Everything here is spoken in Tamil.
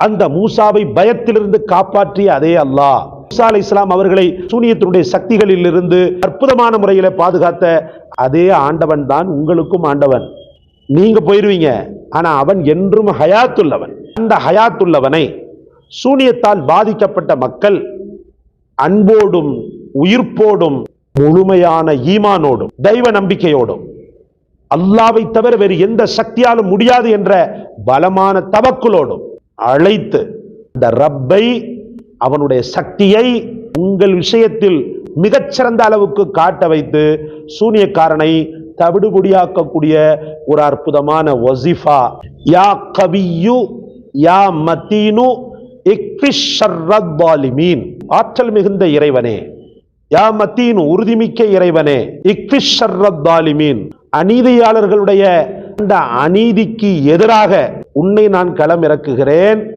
அந்த மூசாவை பயத்திலிருந்து காப்பாற்றிய அதே அல்லாஹ், மூசா அலைஹிஸ்ஸலாம் அவர்களை சூனியத்தினுடைய சக்திகளில் இருந்து அற்புதமான முறையில் பாதுகாத்த அதே ஆண்டவன் தான் உங்களுக்கும் ஆண்டவன். நீங்க போயிருவீங்க, ஆனா அவன் என்றும் ஹயாத்துள்ளவன். அந்த ஹயாத்துள்ளவனை சூனியத்தால் பாதிக்கப்பட்ட மக்கள் அன்போடும் உயிர்ப்போடும் முழுமையான ஈமானோடும் தெய்வ நம்பிக்கையோடும் அல்லாவை தவிர வேறு எந்த சக்தியாலும் முடியாது என்ற பலமான தவக்குலோடும் அழைத்து இந்த ரப்பை, அவனுடைய சக்தியை உங்கள் விஷயத்தில் மிகச்சிறந்த அளவுக்கு காட்ட வைத்து சூனியக்காரனை தவிடுபொடியாக்கக்கூடிய ஒரு அற்புதமான வசிஃபா. யா கவியு யா மதீனு இக்ஃபிஷ் ஷர்ரத் ஸாலிமீன், ஆற்றல் மிகுந்த இறைவனே, யா மதீனு உறுதிமிக்க இறைவனே, இக்ஃபிஷ் ஷர்ரத் ஸாலிமீன் அநீதியாளர்களுடைய அந்த அநீதிக்கு எதிராக உன்னை நான் களம் இறக்குகிறேன்.